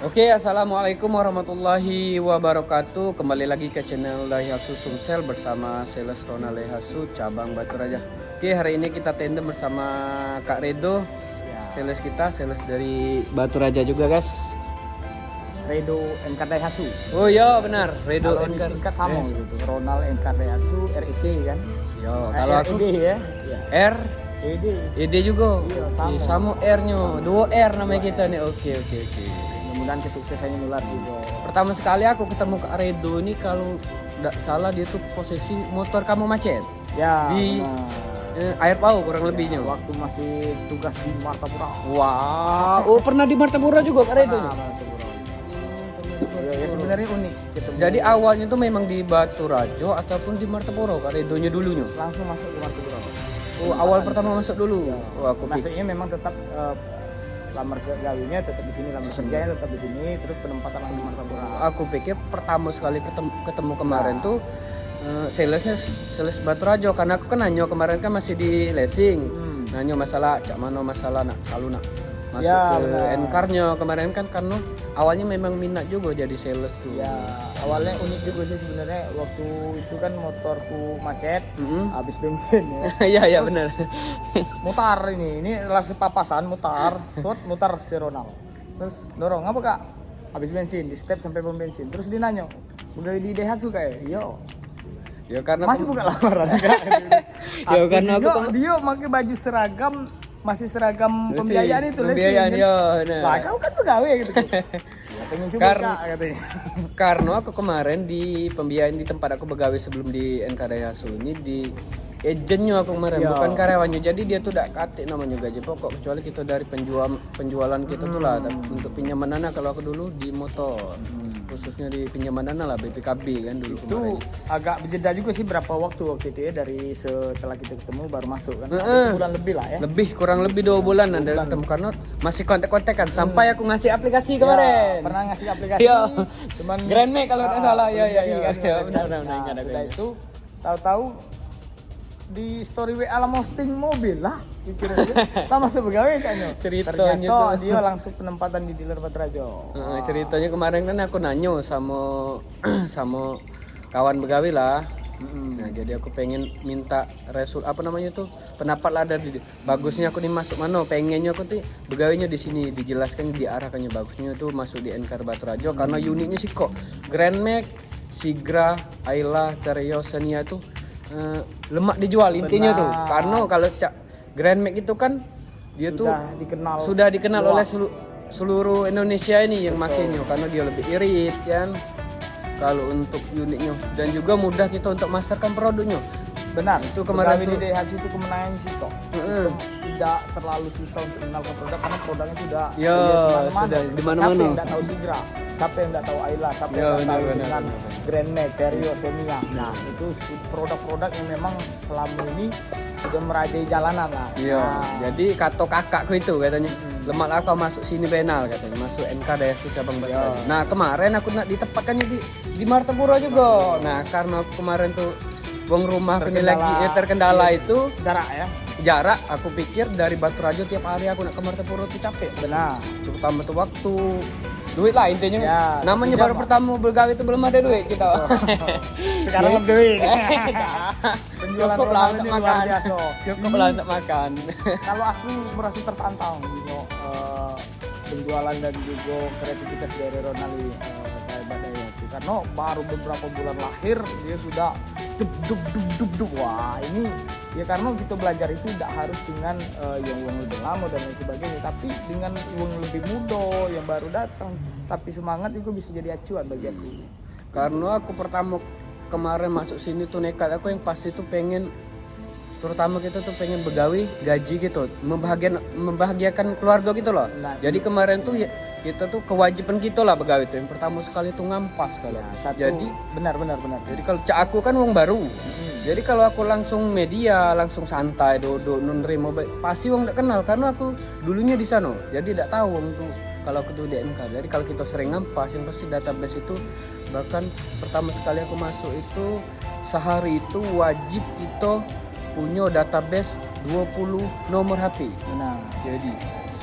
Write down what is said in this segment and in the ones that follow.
Oke, assalamualaikum warahmatullahi wabarakatuh. Kembali lagi ke channel Daihatsu Sumsel bersama sales Ronald Daihatsu cabang Batu Raja. Oke, hari ini kita tandem bersama Kak Redo, sales kita, sales dari Batu Raja juga, guys. Redo NK Daihatsu. Oh iya benar, Redo Kalau disingkat sama Yes. gitu. Ronald NK Daihatsu REC kan. Yo, kalau aku ED ya. R, ED. ED juga. Iya, sama. Sama R-nya, dua R namanya kita nih. Oke. Mudah-mudahan kesuksesannya nular gitu. Pertama sekali aku ketemu Kak Redo ini, kalau tidak salah dia tuh posisi motor kamu macet Ya. di benar. air pau kurang lebihnya. Waktu masih tugas di Martapura. Wah, oh pernah di Martapura juga Kak Redo nih? Martapura. Ya sebenarnya unik ketemu. Jadi awalnya tuh memang di Batu Rajo ataupun di Martapura Kak Redonya dulunya? langsung masuk ke Martapura. Oh, awal pertama masuk dulu. Oh, aku pikir. Masuknya memang tetap lamar gawinya tetap di sini, lamar kerjanya tetap di sini, terus penempatan langsung Martapura. Aku pikir pertama sekali ketemu kemarin tuh salesnya sales Batu Rajo, karena aku kan nanyo kemarin kan masih di leasing. Nanyo masalah cak mano masalah nak kalau nak masuk Ya, ke benar. N-car-nya kemarin kan, karena awalnya memang minat juga jadi sales tuh. Ya awalnya unik juga sih sebenarnya, waktu itu kan motorku macet, Mm-mm. habis bensin ya. Iya Terus benar. Mutar ini lagi papasan mutar, mutar si Ronald. Terus dorong apa kak? Habis bensin di step sampai pom bensin. Terus dia nanya, udah di Daihatsu kayak, yo. Ya karena Masih buka lamaran kak. Ya, karena aku dia pakai baju seragam, masih seragam pembiayaan itu pembiayaan, leasing, yo, kan? nah. Lah kamu kan pegawai gitu. Ya, pengen coba Karena- kak katanya. Karena aku kemarin di pembiayaan di tempat aku begawe sebelum di NK Daihatsu ini, di agentnya aku kemarin, Ya. bukan karyawannya. Jadi dia tuh tidak katik namanya gaji pokok, kecuali kita dari penjualan kita tuh lah. Untuk pinjaman dana kalau aku dulu di motor, khususnya di pinjaman dana lah, BPKB kan dulu Itu kemarin. agak berjeda juga sih berapa waktu itu ya, dari setelah kita ketemu baru masuk kan. Ada Heeh. sebulan lebih lah ya. Lebih kurang lebih 2 bulan dari ketemu, karena masih kontak-kontakan sampai aku ngasih aplikasi kemarin. Ya, pernah ngasih aplikasi. Iya. Cuman Grand Max kalau tidak salah. Ya belum jadi kan. benar. Nah, ingat aku. setelah itu tahu-tahu di story WA lah posting mobil lah, pikir aja. Lah masuk pegawai kayaknya. Ceritanya Ternyata dia langsung penempatan di dealer Batu Rajo. Ceritanya kemarin kan aku nanyo sama sama kawan begawi lah. Nah, jadi aku pengen minta apa namanya tuh, pendapat lah dari bagusnya aku dimasuk mana. Pengennya aku tuh begawinya di sini, dijelaskan diarahkannya bagusnya tuh masuk di NK Batu Rajo, karena unitnya sih kok Grand Max, Sigra, Ayla, Tereo, Xenia tuh lemak dijual intinya tuh. Benar. Karena kalau Grand Max itu kan dia tuh sudah dikenal oleh seluruh Indonesia ini yang makainya, karena dia lebih irit kan kalau untuk unitnya, dan juga mudah kita untuk masarkan produknya. Benar, Itu kemarin pegawai tuh. di Daihatsu itu kemenangan sih kok. Heeh. Itu tidak terlalu susah untuk mengenalkan produk, karena produknya sudah Ya, dilihat sudah di mana-mana. Siapa yang tidak tahu Sigra, siapa yang tidak tahu Ayla, siapa Ya, yang tidak tahu benar, dengan benar. Grand Max, Vario, Xenia. Nah, itu produk-produk yang memang selama ini sudah merajai jalanan lah. Iya, Nah, jadi kata kakakku itu katanya, lemak lah kau masuk sini benal katanya, masuk NK Daihatsu cabang Batu Rajo. Nah, kemarin aku nak ditempatkannya di Martapura juga. Nah, karena aku kemarin tuh uang rumah aku ini lagi terkendala itu jarak ya. jarak. Aku pikir dari Batu Rajo tiap hari aku nak ke Martapura tuh capek. Benar. Terutama tuh waktu duit lah intinya. Ya, Namanya satu baru jam, pertama bergawe itu belum ada duit kita. Sekarang lebih. Penjualan Cukup lah Ronald untuk ini luar makan. biasa. Cukup lah untuk makan. Kalau aku merasa tertantang gitu, penjualan dan juga kreativitas dari Ronald sahabat Daihatsu, karena baru beberapa bulan lahir dia sudah dub. Wah ini ya, karena kita belajar itu tidak harus dengan yang uang lebih lama dan lain sebagainya, tapi dengan uang lebih muda yang baru datang, tapi semangat juga bisa jadi acuan bagi aku. Karena aku pertama kemarin masuk sini tuh nekat aku, yang pasti tuh pengen, terutama kita tuh pengen begawi gaji gitu, membahagiakan keluarga gitu loh. Nah, Jadi kemarin tuh ya, kita tuh kewajiban kita lah begawi tuh. Yang pertama sekali tuh ngampas kalau. Satu, Jadi benar. jadi kalau cak aku kan uang baru. Jadi kalau aku langsung media, langsung santai, duduk, nerima, pasti uang tidak kenal, karena aku dulunya di sana. Jadi tidak tahu uang tuh kalau aku tuh di NK. Jadi kalau kita sering ngampas, yang pasti database itu, bahkan pertama sekali aku masuk itu sehari itu wajib kita punya database 20 nomor HP. Benar. Jadi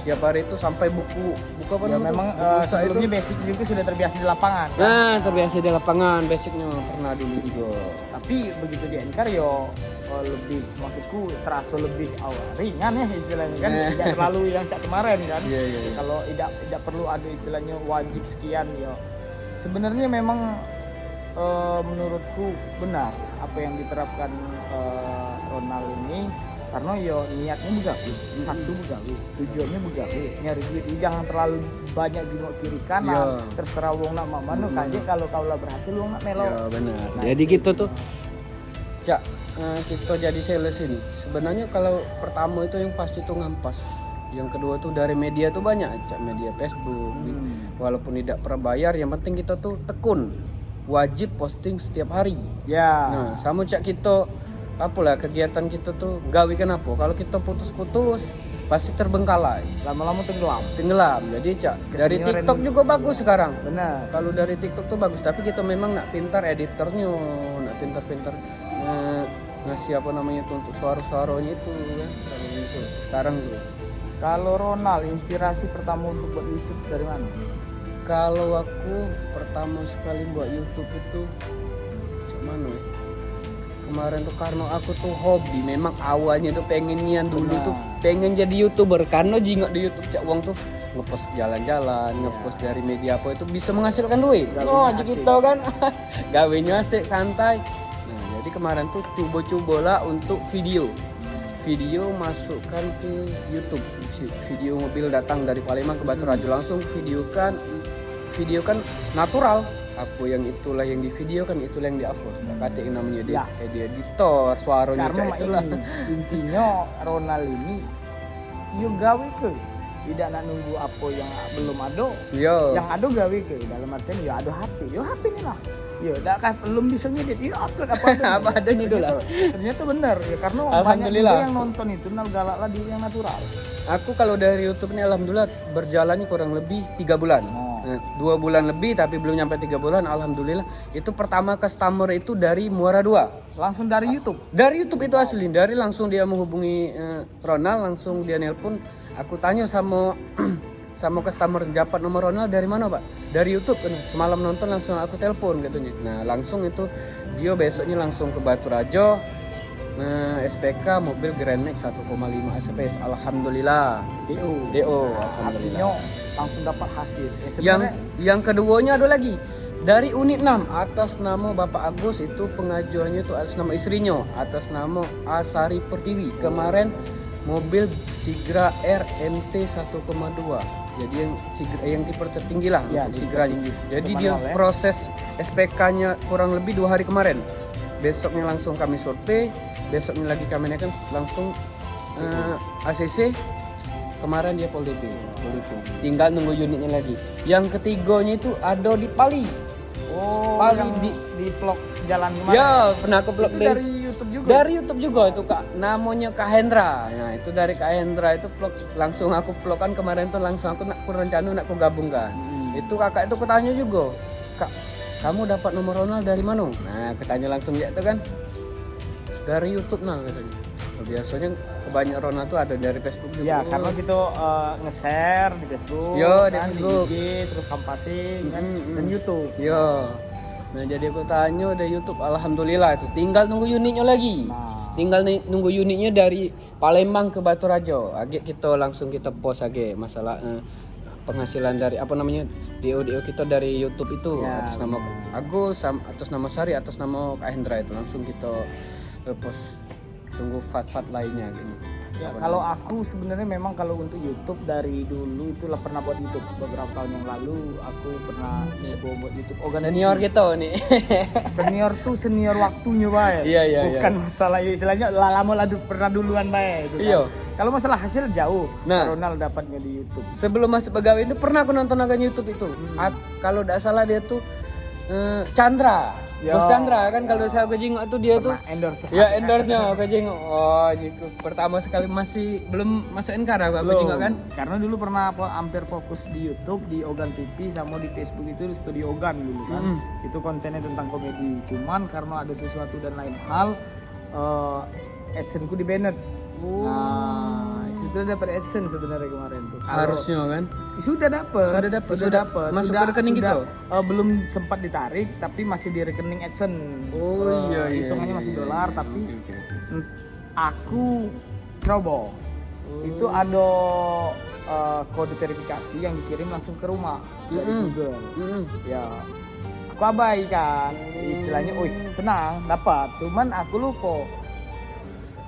Tiap hari itu sampai buku apa Ya namanya memang tuh? Buku usaha sebelumnya itu. basic juga sudah terbiasa di lapangan kan? Nah, terbiasa di lapangan basicnya pernah dulu juga. Tapi begitu di NCAR yo lebih, maksudku terasa lebih ringan ya istilahnya kan, tidak terlalu yang cak kemarin kan. Iya. Kalau tidak perlu ada istilahnya wajib sekian yo. Sebenarnya memang menurutku benar apa yang diterapkan Ronald ini, karena yo niatnya begawe, satu begawe, tujuannya begawe, nyari duit. Jangan terlalu banyak jengok kiri kanan, terserah wong nak mak mano kaje, kalau kaulah berhasil wong nak melo. Ya benar. Jadi gitu tuh. Cak, kita jadi sales ini. Sebenarnya kalau pertama itu yang pasti tuh ngampas. Yang kedua tuh dari media tuh banyak, Cak, media Facebook. Walaupun tidak pernah bayar, yang penting kita tuh tekun. Wajib posting setiap hari. Ya. Nah, sama Cak kita apalah kegiatan kita tuh gawe kenapa? Kalau kita putus-putus pasti terbengkalai, Lama-lama tenggelam. Jadi Cak, dari Kesenioran TikTok juga bagus sekarang. benar. Kalau dari TikTok tuh bagus, tapi kita memang nak pintar editornya, nak pintar-pintar ngasih apa namanya tuh untuk suara-suaranya itu kan. Kalau itu sekarang tuh. Kalau Ronald, inspirasi pertama untuk buat YouTube dari mana? Kalau aku pertama sekali buat YouTube itu mana ya? Kemarin tuh karena aku tuh hobi, memang awalnya tuh pengen nian dulu tuh pengen jadi YouTuber, karena jingok di YouTube Cak Wong tuh ngepost jalan-jalan, ngepost dari media apa itu bisa menghasilkan duit. Oh, jadi gitu kan. Gawenya asik, santai. Nah, jadi kemarin tuh coba-coba lah untuk video masukkan ke YouTube. Video mobil datang dari Palembang ke Batu Rajo, langsung videokan natural. Apa yang itulah yang di video kan, itulah yang di-upload. Kata yang namanya editor, suaranya Karena itulah. intinya Ronald ini yo gawe ke, tidak nak nunggu apa yang belum ada. Yo. Yang ada gawe ke, dalam artian yo ada HP ni lah. Yo dak kah belum bisa ngedit, yo upload apa adanya. Apa adanya dulu lah. Ternyata benar ya, karena banyak Alhamdulillah. juga yang nonton itu galak lah di yang natural. Aku kalau dari YouTube ini alhamdulillah berjalannya kurang lebih 3 bulan. 2 bulan lebih tapi belum nyampe 3 bulan. Alhamdulillah. Itu pertama customer itu dari Muara 2. Langsung dari YouTube. Dari YouTube itu asli. Dari langsung dia menghubungi Ronald, langsung dia nelpon. Aku tanya sama customer, dapat nomor Ronald dari mana Pak? Dari YouTube. Semalam nonton langsung aku telepon katanya. Nah langsung itu dia besoknya langsung ke Batu Rajo. SPK mobil Grand Max 1,5 SPS. Alhamdulillah. DO. Artinya langsung dapat hasil. Ya, Yang keduanya ada lagi dari unit 6 atas nama Bapak Agus, itu pengajuannya itu atas nama istrinya, atas nama Asari Pertiwi. Kemarin mobil Sigra RMT 1,2. Jadi yang tipe tertinggi lah untuk Sigranya. Jadi dia proses SPK-nya kurang lebih 2 hari kemarin. Besoknya langsung kami survei, besoknya lagi kami naikkan langsung ACC. Kemarin dia Pol DP. Tinggal nunggu unitnya lagi. Yang ketiganya itu ada di Pali. Oh, Pali di vlog jalan kemarin. Ya, pernah aku vlog dari YouTube juga. Dari YouTube juga itu Kak. Namanya Kak Hendra. Nah, itu dari Kak Hendra itu vlog, langsung aku vlogkan kemarin tuh, langsung aku rencana nak aku gabungkan. Itu kakak itu kutanya juga. Kak, kamu dapat nomor Ronald dari mana? Nah, katanya langsung ya itu kan. Dari YouTube nah katanya. Biasanya kebanyakan Ronald tuh ada dari Facebook juga. Ya, karena kita nge-share di Facebook, di Facebook, di IG, terus kampasing kan, dan YouTube. Nah, jadi aku tanya dari YouTube, alhamdulillah itu tinggal nunggu unitnya lagi. Tinggal nunggu unitnya dari Palembang ke Batu Rajo. Agak kita langsung kita post agak masalah penghasilan dari apa namanya DO kita dari YouTube itu atas nama Agus, atas nama Sari, atas nama Kak Hendra itu langsung kita post. Tunggu fat lainnya gitu. Ya, kalau aku sebenarnya memang kalau untuk YouTube dari dulu itu lah pernah buat YouTube beberapa tahun yang lalu. Aku pernah buat YouTube. Senior gitu nih. Senior tuh senior waktunya bae. Iya. Bukan masalah istilahnya lama pernah duluan bae itu kan. Iya. Kalau masalah hasil jauh. Nah, Ronald dapatnya di YouTube. Sebelum masuk pegawai itu pernah aku nonton akan YouTube itu. Kalau tidak salah dia tuh Chandra. Bos Chandra kan kalau saya kejengok tuh dia tuh endorse. Ya endorse-nya kejengok. Oh, gitu. Pertama sekali masih belum masuk NCAR aku kejengok kan. Karena dulu pernah hampir fokus di YouTube, di Ogan TV sama di Facebook itu di Studio Ogan dulu kan. Itu kontennya tentang komedi. Cuman karena ada sesuatu dan lain hal AdSense-ku di banned. Nah, Sudah dapat Essence sebenarnya kemarin tuh. Harusnya kan. Sudah dapat. Sudah masuk ke rekening gitu? Belum sempat ditarik tapi masih di rekening Essence. Oh iya. Hitungannya masih dolar tapi Oke. aku ceroboh. Itu ada kode verifikasi yang dikirim langsung ke rumah dari Google. Ya, aku abaikan. Istilahnya, senang dapat. Cuman aku lupa.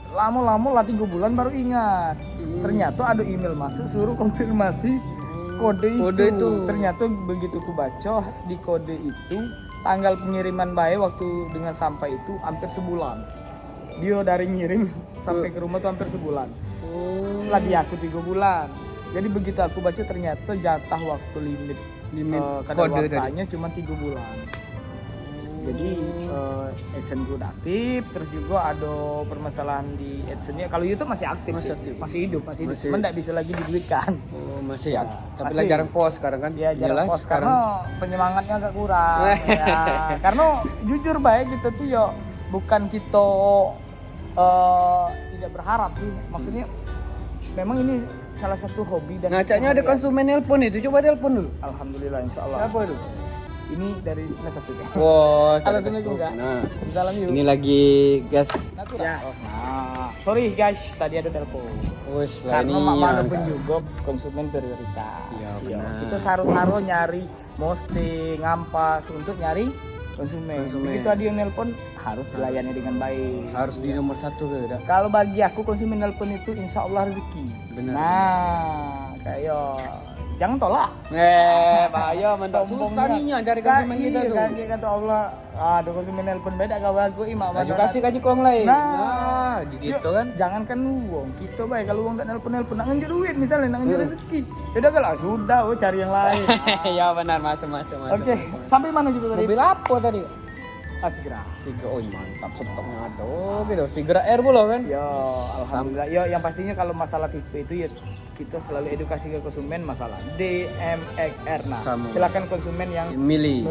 Lama-lama lah 3 bulan baru ingat. Ternyata ada email masuk suruh konfirmasi kode itu. Ternyata begitu ku baca di kode itu tanggal pengiriman bayi waktu dengan sampai itu hampir sebulan. Dia dari ngirim sampai ke rumah tuh hampir sebulan. Lah di aku 3 bulan. Jadi begitu aku baca ternyata jatah waktu limit kadaluarsanya cuma 3 bulan. Jadi AdSense gue udah aktif, terus juga ada permasalahan di AdSense-nya. Kalau YouTube masih aktif, masih hidup. Cuman nggak bisa lagi diduitkan. Oh, masih ya. Tapi lah jarang post sekarang kan? Ya jarang post karena penyemangatnya agak kurang. Ya. Karena jujur baik kita tuh ya bukan kita tidak berharap sih. Maksudnya memang ini salah satu hobi dan Ngacaknya ada konsumen nelpon itu, coba telepon dulu. Alhamdulillah insyaallah. Siapa itu? Ini dari Nesasuk. Wow, Halo Assalamualaikum Kak. Nah, Salam yuk. ini lagi gas. Ya. Nah, sorry guys, tadi ada telepon. Wes lah Karena ini. mana pun juga konsumen prioritas. Iya, Ya, benar. kita saru-saru nyari posting, ngampas untuk nyari konsumen. Begitu ada yang nelpon harus dilayani dengan baik. Harus di nomor 1 udah. Kalau bagi aku konsumen nelpon itu insya Allah rezeki. Benar. Nah, kayak jangan tolak. Bahaya mantap. Susah nih cari konsumen kita tuh. Kan kata Allah, ada konsumen nelpon beda gak bagus imam. Kaju kasih kaji kong lain. Nah, gitu kan. Jangankan uang, kita baik kalau uang tak nelpon, nak ngejar duit misalnya, nak ngejar rezeki. Beda kalau sudah, cari yang lain. Ya benar, masuk. Oke, sampai mana kita tadi? Mobil apa tadi? Segera. Mantap, stoknya ada. Gitu, Sigra Air pula kan? Ya, alhamdulillah. Ya, yang pastinya kalau masalah tipe itu ya kita selalu edukasi ke konsumen masalah DMXR. Nah, silakan konsumen yang memilih.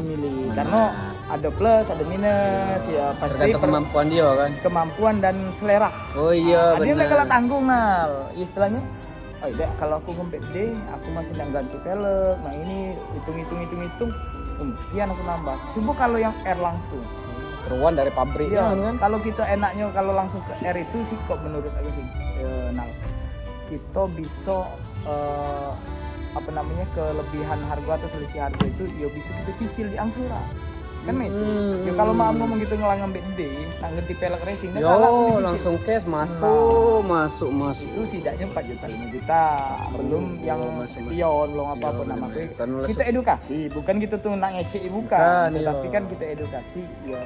Karena ada plus, ada minus, ya pasti tergantung kemampuan dia kan. Kemampuan dan selera. Oh iya, Dia benar. nggak kalah tanggung Nal. Istilahnya, dek kalau aku ngempet D, aku masih nggak ganti pelek. Nah ini hitung. Sekian aku nambah. Coba kalau yang R langsung. Keruan dari pabrik Iya, kan. kalau kita enaknya kalau langsung ke R itu sih kok menurut aku sih. Nah, kita bisa kelebihan harga atau selisih harga itu ya bisa kita cicil di angsuran. Kan itu. Ya kalau mau ngomong gitu ngelang ngambil D, nak ngerti pelek racing dan langsung cash masuk. Itu setidaknya 4 juta 5 juta. Belum yang spion, belum apa-apa namanya. Kita edukasi, bukan kita tuh nak ngecek bukan. Tetapi kan kita edukasi ya.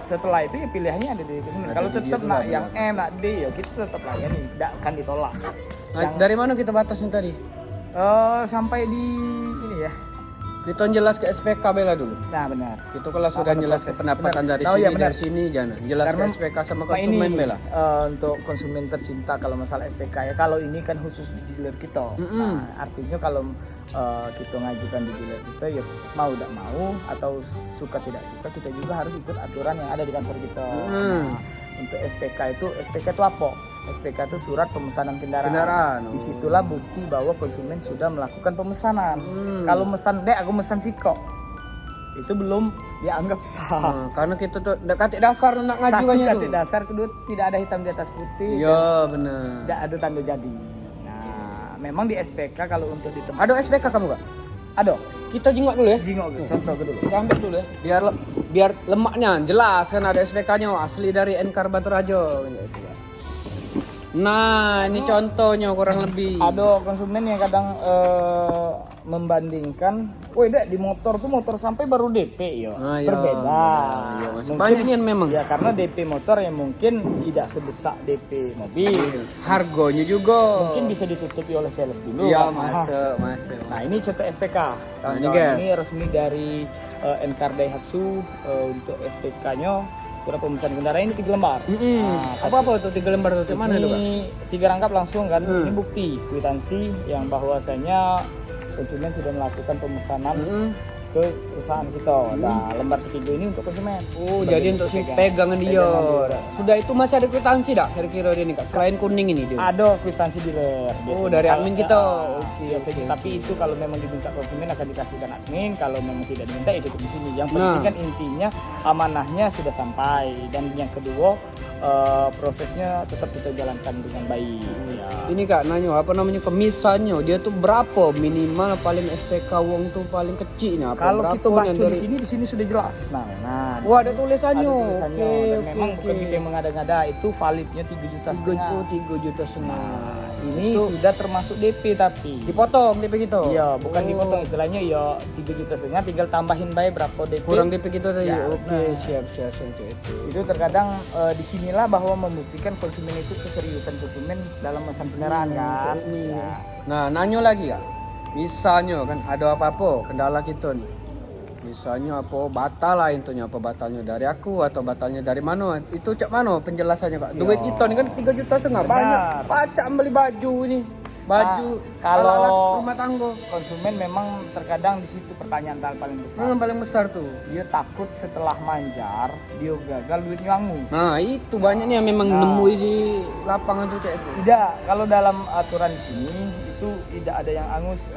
Setelah itu ya pilihannya ada di konsumen. Kalau tetap nak yang M, nak D ya kita tetap layani, tidak akan ditolak. Dari mana kita batasnya tadi? Sampai di ini ya. Kita jelas ke SPK Bella dulu. Nah benar. Itu kalau sudah jelas pendapatan dari sini jangan. Jelas ke SPK sama konsumen Bella. Untuk konsumen tercinta kalau masalah SPK ya. Kalau ini kan khusus di dealer kita. Nah, artinya kalau kita ngajukan di dealer kita ya mau tidak mau atau suka tidak suka kita juga harus ikut aturan yang ada di kantor kita. Nah, untuk SPK itu apa? SPK itu surat pemesanan kendaraan. Disitulah bukti bahwa konsumen sudah melakukan pemesanan. Kalau mesan, aku mesan Siko, itu belum dianggap sah. Karena kita tuh katik dasar nak ngajukannya tuh. Katik dasar, kedua tidak ada hitam di atas putih. Iya benar. Tidak ada tanda jadi. Nah, memang di SPK kalau untuk di tempat. Ada SPK kamu gak? Ada. Kita jingok dulu ya. Contoh dulu. Kita ambil dulu ya. Biar lemaknya jelas kan ada SPK-nya asli dari Enkar Batu Rajo. Nah, ini contohnya kurang lebih. Ada konsumen yang kadang membandingkan, di motor sampai baru DP ya. Berbeda. Banyak ini memang. Ya karena DP motor yang mungkin tidak sebesar DP mobil. Harganya juga mungkin bisa ditutupi oleh sales dulu. Iya, masuk. Nah, ini contoh SPK. Ini resmi dari Enkar Daihatsu untuk SPK-nya. Surat pemesanan kendaraan ini 3 lembar. Apa itu 3 lembar itu? Mana itu, Pak? 3 rangkap langsung kan. Ini bukti kwitansi yang bahwasanya konsumen sudah melakukan pemesanan ke perusahaan kita. Nah, lembar ketiga ini untuk konsumen. Oh, Sebagai jadi untuk si pegangan. pegangan dia. Pegangan. Sudah itu masih ada kwitansi dak kira-kira dia nih Kak? Selain kuning ini dia. Ada kwitansi dealer. biasanya. dari Kalau- admin kita. Oke, biasanya. Tapi itu kalau memang diminta konsumen akan dikasihkan admin. Kalau memang tidak diminta ya cukup di sini. Yang penting kan intinya amanahnya sudah sampai. Dan yang kedua prosesnya tetap kita jalankan dengan baik. Ya. Ini Kak nanya apa namanya kemisannya dia tuh berapa minimal paling SPK wong tuh paling kecil nih apa Kalau berapa kita nih baca dari di sini sudah jelas. Nah, di Wah sini ada tulisannya. ada tulisannya. Oke, Dan oke, memang bukan oke. kita yang mengada-ngada, itu validnya 3,5 juta. 3 juta setengah. Ini Itu sudah termasuk DP tapi. dipotong DP gitu. Iya, bukan Oh, dipotong istilahnya ya 3,5 juta, tinggal tambahin baik berapa DP. kurang DP gitu tadi. Ya, Oke, nah. siap itu. Itu terkadang disinilah bahwa membuktikan konsumen itu keseriusan konsumen dalam masa pemeliharaan kan. Ini. Ya. Nah, nanya lagi ya. Misalnya kan ada apa-apa kendala kita nih. Misalnya apa batal lah intinya apa batalnya dari aku atau batalnya dari mana? Itu cak mana penjelasannya Kak? Duit Yo. kita nih kan 3 juta setengah Benar. banyak. Pacak beli baju ini. Baju kalau- alat-alat rumah tangga. Konsumen memang terkadang di situ pertanyaan paling besar. Paling besar tuh. Dia takut setelah manjar dia gagal duitnya hangus. Nah, itu banyaknya yang memang Nah. nemu di lapangan tuh cak itu. Tidak, kalau dalam aturan di sini itu tidak ada yang angus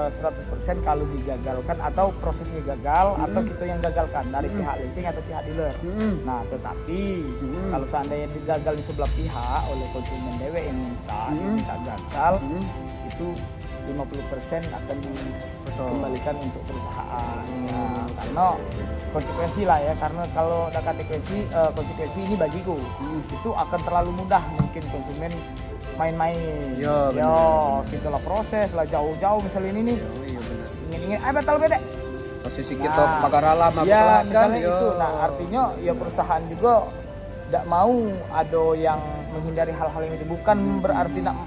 100% kalau digagalkan atau prosesnya gagal atau kita yang gagalkan dari pihak leasing atau pihak dealer. Nah, tetapi kalau seandainya digagal di sebelah pihak oleh konsumen dewe yang minta gagal, itu 50% akan dikembalikan untuk perusahaan. Nah, karena konsekuensi lah ya, karena kalau ada konsekuensi ini bagiku itu akan terlalu mudah mungkin konsumen main-main. Ya, Kita lah proses lah jauh-jauh misalnya ini nih Iya benar. ingin batal bete. Posisi kita pagar alam apa Ya, kan, misalnya yo. itu. Nah, artinya ya perusahaan juga tidak mau ada yang menghindari hal-hal yang itu. Bukan berarti nak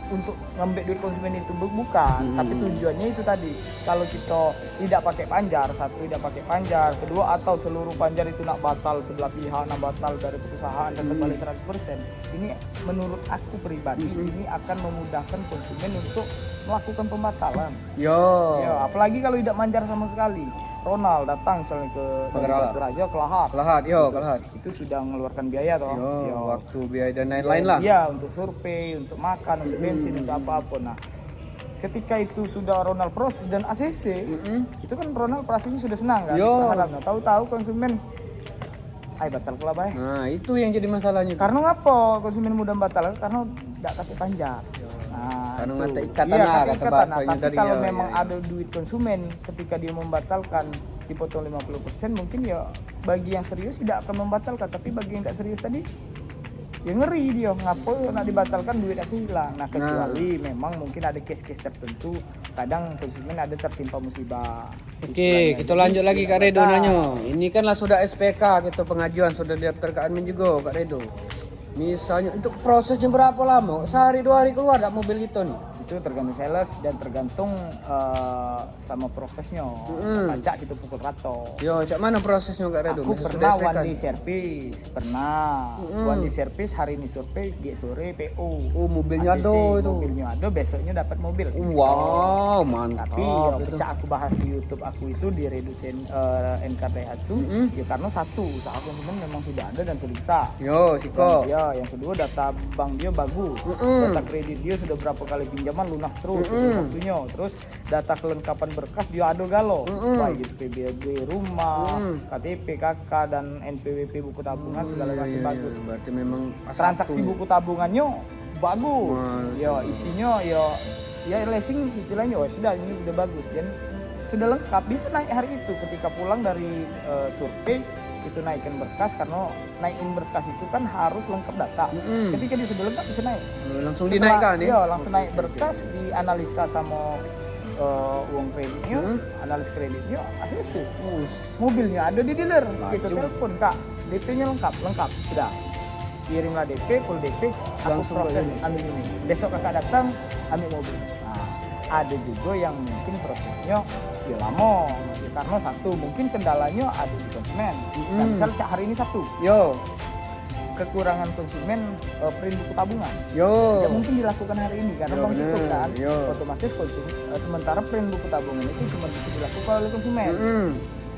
untuk ngambil duit konsumen itu bukan, tapi tujuannya itu tadi. Kalau kita tidak pakai panjar, satu tidak pakai panjar, kedua atau seluruh panjar itu nak batal sebelah pihak, nak batal dari perusahaan dan kembali 100%. Ini menurut aku pribadi ini akan memudahkan konsumen untuk melakukan pembatalan. Yo. Ya, apalagi kalau tidak manjar sama sekali. Ronald datang misalnya ke Pagar Batu Raja, ke Lahar. Kelahat, yo, kelahat. Itu sudah mengeluarkan biaya toh. Yo, Ya, waktu biaya dan lain-lain lah. Iya, untuk survei, untuk makan, untuk bensin, untuk apa-apa. Nah, ketika itu sudah Ronald proses dan ACC, itu kan Ronald pastinya sudah senang kan? Yo. Berharap. Nah, tahu-tahu konsumen batal kelaba ya. Nah, itu yang jadi masalahnya. Karena ngapa konsumen mudah batal? Karena tidak kasih panjar. Nah, Karena itu. ngata ikatan Iya, lah, kata kata ikatan. Nah, bahasanya tapi tadi, kalau ya, memang ya. ada duit konsumen ketika dia membatalkan dipotong 50%, mungkin ya bagi yang serius tidak akan membatalkan, tapi bagi yang tidak serius tadi ya ngeri dia, ngapa nak dibatalkan duit aku hilang. Nah, kecuali memang mungkin ada case-case tertentu, kadang konsumen ada tertimpa musibah. Oke, kita lanjut lagi Kak Redo nanya. Ini kan lah sudah SPK kita pengajuan sudah daftar ke admin juga Kak Redo. Misalnya untuk prosesnya berapa lama? Sehari 2 hari keluar tak mobil kita nih? Itu tergantung sales dan tergantung sama prosesnya. Pajak kita pukul rato. Yo, cak mana prosesnya Kak Redo? Aku Misal pernah sudah SPK one day nih? service, pernah one day service, hari ini survei, sore PO. Oh, mobilnya ACC, ada itu. mobilnya ada, besoknya dapat mobil. Wow, mantap. Tapi ya, pecah aku bahas di YouTube aku itu di Reducen NK Daihatsu, ya karena satu usaha konsumen memang sudah ada dan sudah bisa. Yo, Siko. Dan ya, yang kedua data bank dia bagus, data kredit dia sudah berapa kali pinjaman lunas terus itu satunya. Terus data kelengkapan berkas dia ada galo, baik itu PBB rumah, KTP, KK dan NPWP buku tabungan segala macam bagus. Berarti memang Transaksi buku tabungannya bagus, ya isinya ya leasing istilahnya, oh sudah ini udah bagus dan sudah lengkap, bisa naik hari itu ketika pulang dari survei itu naikkan berkas, karena naikin berkas itu kan harus lengkap data. Ketika dia sudah lengkap bisa naik. langsung Setelah- dinaikkan ya? Iya, langsung naik berkas, dianalisa sama uang kreditnya, analis kreditnya, ACC. Mobilnya ada di dealer, kita telepon Kak, DP-nya lengkap sudah. Kirimlah DP, full DP, aku Langsung proses begini. ambil ini. Besok Kakak datang, ambil mobil. Nah, ada juga yang mungkin prosesnya ya lama, ya karena satu mungkin kendalanya ada di konsumen. Nah, misal cak hari ini Sabtu, Yo. kekurangan konsumen print buku tabungan. Yo. Tidak mungkin dilakukan hari ini karena Yo, bank tutup bener. kan. Yo. Otomatis sementara print buku tabungan itu cuma bisa dilakukan oleh konsumen. Mm-mm.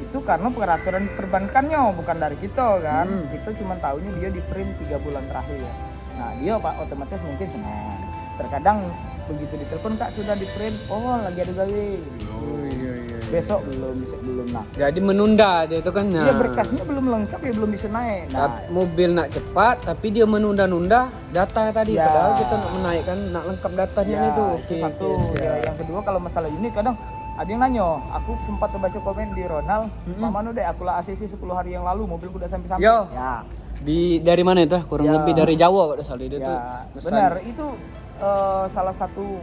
Itu karena peraturan perbankannya bukan dari kita kan. Kita cuma tahunya dia di print 3 bulan terakhir. Nah dia Pak otomatis mungkin senang. Terkadang begitu ditelepon Kak sudah di print, oh lagi ada gawe. Oh, iya. Besok belum nah. Jadi menunda dia itu kan. Dia berkasnya belum lengkap ya belum bisa naik. Nah, Mobil nak cepat tapi dia menunda-nunda data tadi, Ya. padahal kita nak menaikkan, nak lengkap datanya ya, itu. itu satu. Ya, yang kedua kalau masalah unit kadang ada yang nanya, aku sempat baca komen di Ronald, Pak Manu deh, aku lah ACC 10 hari yang lalu, mobilku udah sampai-sampai. Yo. Ya, Dari mana itu? Kurang Ya. lebih dari Jawa kalau salah dia tuh. ya pesan. benar. Itu salah satu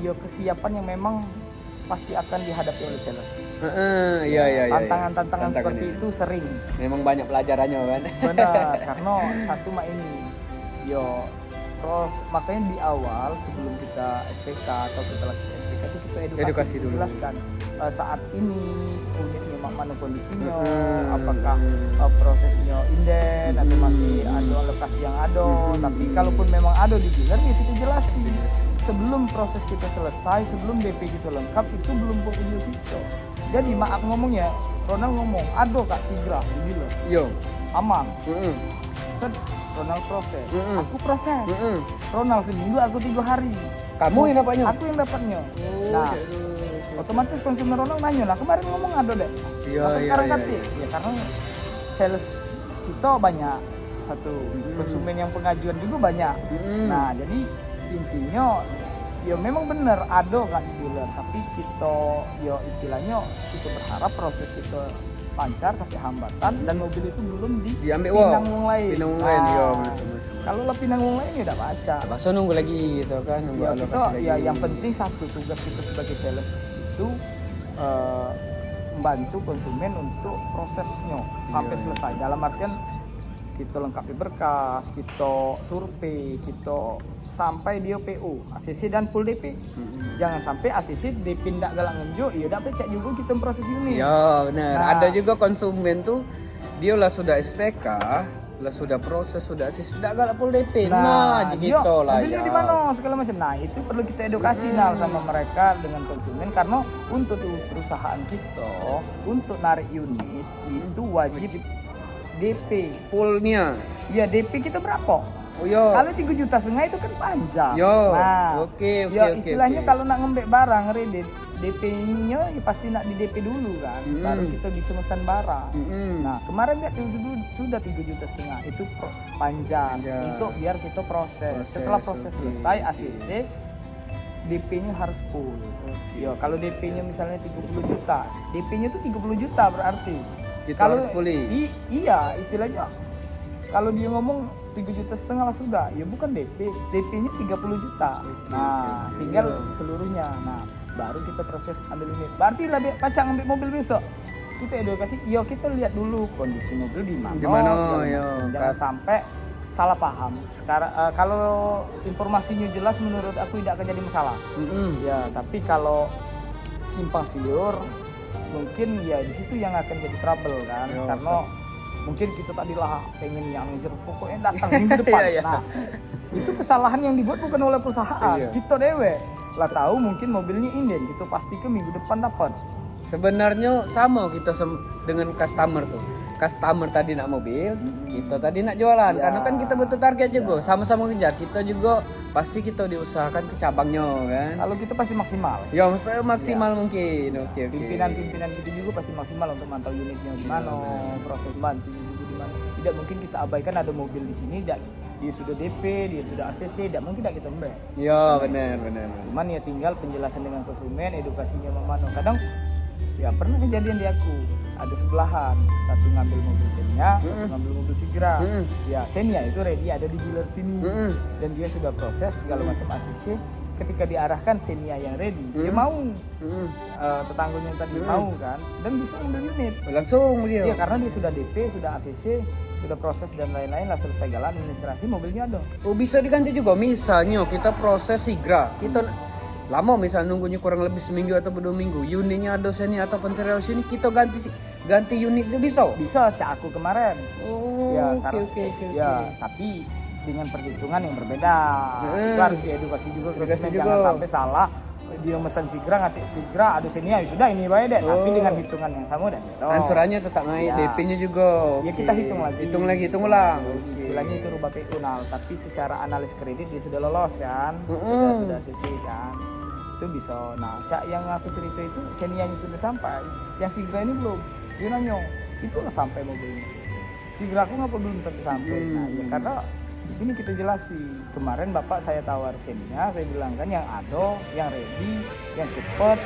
kesiapan yang memang pasti akan dihadapi oleh sales. Iya. Tantangan-tantangan seperti Tantangannya. itu sering. Memang banyak pelajarannya kan. Benar, karena satu mak ini, terus makanya di awal sebelum kita SPK atau setelah kita SPK itu kita edukasi dulu. jelaskan saat ini unitnya mana kondisinya, apakah prosesnya inden atau masih ada lokasi yang ada. Tapi kalaupun memang ada di dealer ya kita jelasin sebelum proses kita selesai, sebelum DP kita lengkap itu belum punya kita. Jadi maaf ngomongnya, Ronald ngomong, ada Kak Sigra di dealer, Yo. aman. Set, Ronald proses, aku proses. Ronald seminggu, aku 3 hari. Kamu yang dapatnya? Aku yang dapatnya. Nah, otomatis konsumen Ronald nanya, lah kemarin ngomong ada deh. Iya, Kenapa iya, sekarang iya, kati? Ya karena sales kita banyak, satu konsumen yang pengajuan juga banyak. Nah, jadi intinya ya memang benar ada kan di dealer, tapi kita ya istilahnya kita berharap proses kita lancar tapi hambatan dan mobil itu belum Diambil pinang wong lain. Pinang wong lain, iya, Nah, benar. kalau lah pinang wong lain ya udah baca. Bakso nunggu lagi gitu kan, nunggu Ya alokasi kita lagi. ya yang penting satu tugas kita sebagai sales itu membantu konsumen untuk prosesnya sampai selesai. Dalam artian kita lengkapi berkas, kita survei, kita sampai dia PO, ACC dan full DP. Jangan sampai ACC DP ndak galak ngenjo, ya udah cek juga kita proses unit. Ya benar. Nah. Ada juga konsumen tuh dia lah sudah SPK, lah sudah proses, sudah sih sudah galak full DP. Nah, dia gitu lah mobilnya ya. di mana segala macam. Nah, itu perlu kita edukasi sama mereka dengan konsumen karena untuk perusahaan kita untuk narik unit itu wajib DP. Fullnya. Ya DP kita berapa? Oh yo. Kalau 3,5 juta itu kan panjang. Yo. Nah, Oke. ya istilahnya kalau nak ngembek barang redit DP-nya ya pasti nak di DP dulu kan, baru kita bisa pesan barang. Nah kemarin dia sudah 3,5 juta itu panjang untuk biar kita proses. Setelah proses selesai ACC DP-nya harus full. Ya kalau DP-nya misalnya 30 juta, DP-nya tuh 30 juta berarti. Kita Kalau harus fully. Iya istilahnya kalau dia ngomong 3,5 juta lah sudah, ya bukan DP, DP-nya 30 juta. Nah, tinggal seluruhnya. Nah, baru kita proses ambil unit. Berarti lah pacak ambil mobil besok. Kita edukasi, yo kita lihat dulu kondisi mobil di mana. Jangan sampai salah paham. Sekarang kalau informasinya jelas menurut aku tidak akan jadi masalah. Ya, tapi kalau simpang siur mungkin ya di situ yang akan jadi trouble kan. Karena mungkin kita tadilah pengen yang pokoknya datang minggu depan. Nah, itu kesalahan yang dibuat bukan oleh perusahaan. Kita dewe lah tahu mungkin mobilnya inden, kita pasti ke minggu depan dapat. Sebenarnya sama kita dengan customer tuh. Customer tadi nak mobil, kita tadi nak jualan. Karena kan kita butuh target juga, sama-sama kejar. Kita juga pasti kita diusahakan ke cabangnya kan. Kalau kita pasti maksimal. Ya maksimal mungkin. Oke. Pimpinan kita juga pasti maksimal untuk mantau unitnya gimana, proses bantu juga gimana. Tidak mungkin kita abaikan ada mobil di sini, dia sudah DP, dia sudah ACC, tidak mungkin tidak kita mbak. Ya benar. Cuman ya tinggal penjelasan dengan konsumen, edukasinya mana. Kadang ya pernah kejadian di aku, ada sebelahan, satu ngambil mobil Xenia, satu ngambil mobil Sigra. Ya Xenia itu ready ada di dealer sini, dan dia sudah proses segala macam ACC. Ketika diarahkan Xenia yang ready, dia mau, tetangganya tadi mau kan, dan bisa ngambil unit. Langsung dia. Ya karena dia sudah DP, sudah ACC, sudah proses dan lain-lain lah, selesai jalan administrasi mobilnya ada. Oh bisa diganti juga, misalnya kita proses Sigra, kita lama misal nunggunya kurang lebih seminggu atau 2 minggu, unitnya dosennya atau penterios ini kita ganti unitnya bisa. Bisa cak aku kemarin. Oh, Ya, oke. ya, tapi dengan perhitungan yang berbeda. Itu harus diedukasi juga ke Edukasi konsumen, juga. jangan sampai salah. Dia pesan Sigra, ngatik Sigra, aduh sini ya sudah ini baik deh. Tapi dengan hitungan yang sama udah bisa. Angsurannya tetap naik, Ya. DP-nya juga. Ya kita hitung lagi. Hitung ulang. Istilahnya itu rubah PU nol, tapi secara analis kredit dia sudah lolos kan, sudah CC kan, itu bisa. Nah, cak yang aku cerita itu senianya sudah sampai, yang Sigra ini belum. Dia nanya, itulah sampai mobilnya. Sigra aku ngapa belum sampai? Nah, ya karena di sini kita jelasin. Kemarin bapak saya tawar seninya, saya bilang kan yang ado, yang ready, yang cepet.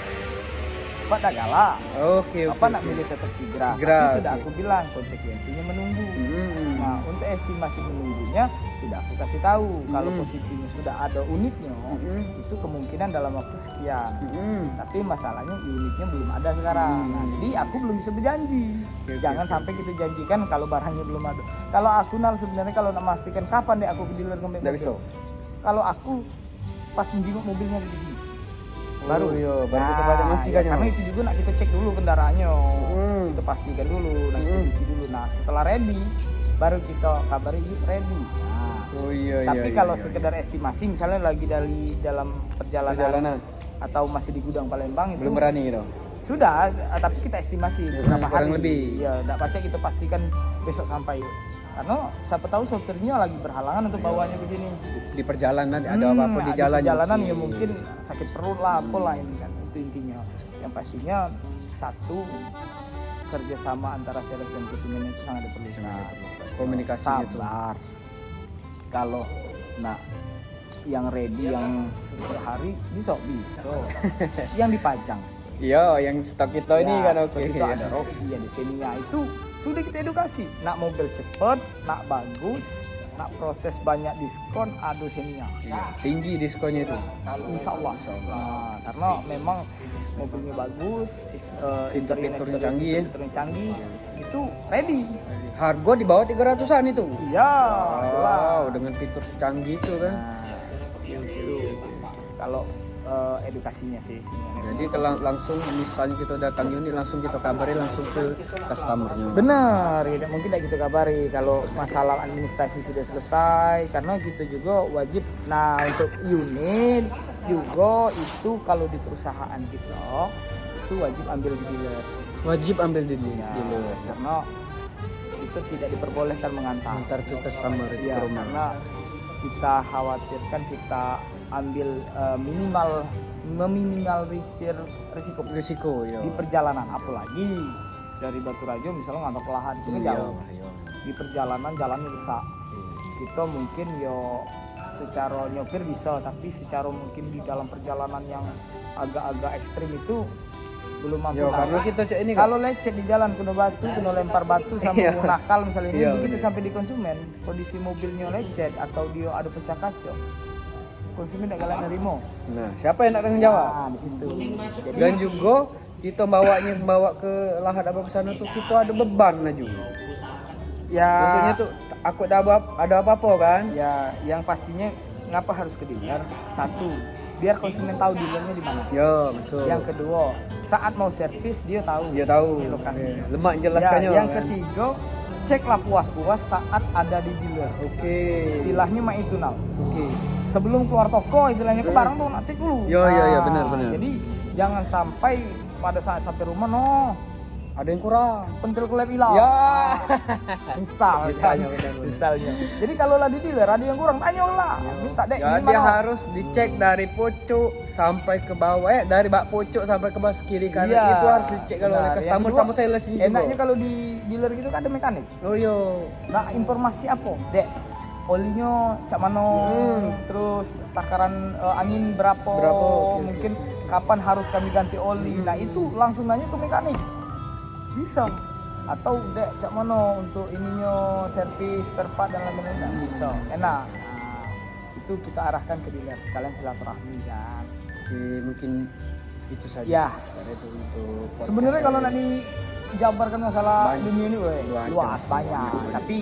Bapak tak galak. Oke. Bapak nak milih tetap Sigra. Sigra, Tapi sudah oke. aku bilang konsekuensinya menunggu. Mm-mm. Nah, untuk estimasi menunggunya sudah aku kasih tahu. Kalau posisinya sudah ada unitnya, itu kemungkinan dalam waktu sekian. Tapi masalahnya unitnya belum ada sekarang. Nah, jadi aku belum bisa berjanji. Jangan sampai kita janjikan kalau barangnya belum ada. Kalau aku sebenarnya kalau nak memastikan kapan deh aku ke dealer ngambil Nggak mobil. bisa. Kalau aku pas jenguk mobilnya di sini. Baru kita pada masih kan. karena itu juga nak kita cek dulu kendaraannya. Kita pastikan dulu, nak kita cuci dulu. Nah, setelah ready baru kita kabari yuk ready. Nah, Oh iya. tapi kalau sekedar estimasi misalnya lagi dalam perjalanan atau masih di gudang Palembang itu belum berani gitu. sudah, tapi kita estimasi berapa kurang hari. lebih. Ya, enggak baca kita pastikan besok sampai. Karena siapa tahu sopirnya lagi berhalangan untuk bawanya ke sini. Di perjalanan ada apa-apa di jalan. Perjalanan ya mungkin sakit perut lah, apalah ini kan. Itu intinya. Yang pastinya satu kerjasama antara sales dan konsumen itu sangat diperlukan. Komunikasinya tuh. Sabar. Kalau yang ready yang sehari bisa. Yang dipajang. Iya, yang stok kita ini kan oke. Stok itu ada Rocky, ada Xenia, itu sudah kita edukasi. Nak mobil cepet, nak bagus, nak proses banyak diskon, ada Xenia. Tinggi diskonnya itu. Insya Allah. Nah, karena memang mobilnya bagus, Fitur-fiturnya canggih ya. fiturnya canggih, itu ready. Harga di bawah 300-an itu. Iya, Wow, jelas. dengan fitur canggih itu kan. Nah, itu kalau edukasinya sih. Jadi kalau langsung misalnya kita datang unit langsung kita kabari langsung ke customernya. Benar, ya, mungkin tidak kita kabari kalau masalah administrasi sudah selesai, karena kita juga wajib. Nah, untuk unit juga itu kalau di perusahaan kita itu wajib ambil di dealer. Wajib ambil di Ya, dealer. karena kita tidak diperbolehkan mengantar. Antar ke customer itu Ya, ke rumah. karena kita khawatirkan kita ambil meminimalisir risiko ya. di perjalanan, apalagi dari Batu Rajo misalnya ngantor ke Lahan itu kan jauh. Di perjalanan jalannya besar, kita mungkin secara nyopir bisa, tapi secara mungkin di dalam perjalanan yang agak-agak ekstrim itu belum mampu. Karena kita cek ini Kalau lecet di jalan kena batu, kena lempar batu sama nakal misalnya ini, begitu sampai di konsumen kondisi mobilnya lecet atau dia ada pecah kaca, konsumen tidak galak nerimo. Nah, siapa yang nak tanggung jawab? Nah, di situ. Jadi Dan juga kita bawa ke Lahat apa ke sana tuh kita ada beban lah juga. ya Maksudnya tuh aku ada apa-apa kan? ya yang pastinya ngapa harus ke dealer? Satu, biar konsumen tahu dealernya di mana. Ya, betul. Yang kedua, saat mau servis dia tahu. Dia tahu lokasinya. Lemak jelaskannya. Yang kan? ketiga, ceklah puas-puas saat ada di dealer. Oke. Istilahnya mah itu Oke. sebelum keluar toko istilahnya ke barang tuh nak cek dulu. Iya, benar. Jadi jangan sampai pada saat sampai rumah Ada yang kurang. pentil klep hilang. Ya. Misalnya. Jadi kalau lah di dealer ada yang kurang, tanya lah. Minta dek ini Jadi mana? harus dicek dari pucuk sampai ke bawah, dari bak pucuk sampai ke bawah kiri kanan. Iya, Itu harus dicek kalau oleh benar. customer Yang kedua, sama sales ini Enaknya juga. kalau di dealer gitu kan ada mekanik. Oh iya. Nah, informasi apa? Dek, olinya cak mano, terus takaran angin berapa, Oke. mungkin kapan harus kami ganti oli. Nah, itu langsung nanya ke mekanik. Bisa. Atau dek cak mano untuk ininya servis, spare part dan lain-lain. Nah, bisa. Enak. Nah, itu kita arahkan ke dealer sekalian silaturahmi kan. Oke, mungkin itu saja. Ya. Dari itu untuk podcast Sebenarnya kalau saya. nanti jabarkan masalah Banyak. dunia ini Banyak. luas banyak, tapi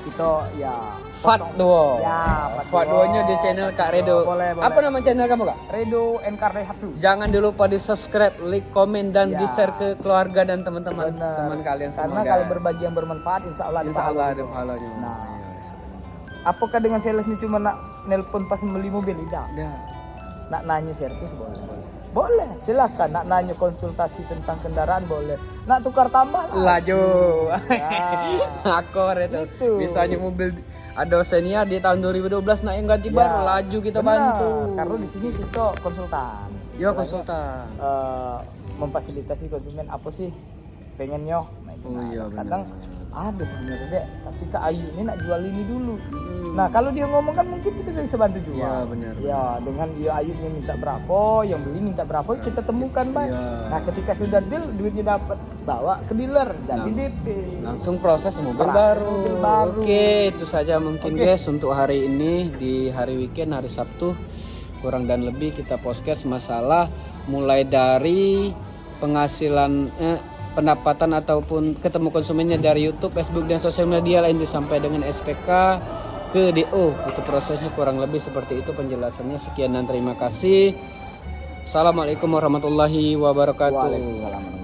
kita ya Fat potong. Duo. Ya, Fat Duo-nya di channel Kak Redo. Boleh. Apa nama channel kamu, Kak? Redo NK Daihatsu. Jangan lupa di subscribe, like, komen, dan Ya. di share ke keluarga dan teman-teman Benar. teman kalian semua. Karena guys. kalau berbagi yang bermanfaat, insya Allah ada Insya Allah pahala ada juga. pahalanya. Nah, apakah dengan sales ini cuma nak nelpon pas beli mobil? Tidak. Udah. Nak nanya servis boleh. Boleh, silakan. Nak nanya konsultasi tentang kendaraan boleh. Nak tukar tambah lah. Laju. Ya. Akor itu. Itu. Misalnya mobil ada Xenia di tahun 2012 nak yang ganti Ya, baru, laju kita benar. bantu. Karena di sini kita konsultan. Ya konsultan. Memfasilitasi konsumen apa sih pengennya. Nah, itu. Oh iya, benar. Kadang ada sebenarnya dek, tapi Kak Ayu ini nak jual ini dulu. Nah kalau dia ngomong kan mungkin kita bisa bantu jual. Iya, benar. Ya dengan dia Ayunya minta berapa, yang beli minta berapa, kita temukan Bang. Iya. Nah ketika sudah deal, duitnya dapat, bawa ke dealer, jadi DP. Langsung proses mobil Proses baru. mobil baru. Oke, itu saja mungkin Oke. guys untuk hari ini di hari weekend, hari Sabtu. Kurang dan lebih kita podcast masalah mulai dari penghasilan pendapatan ataupun ketemu konsumennya dari YouTube, Facebook dan sosial media lain sampai dengan SPK ke DO. Itu prosesnya kurang lebih seperti itu penjelasannya. Sekian dan terima kasih. Assalamualaikum warahmatullahi wabarakatuh. Waalaikumsalam.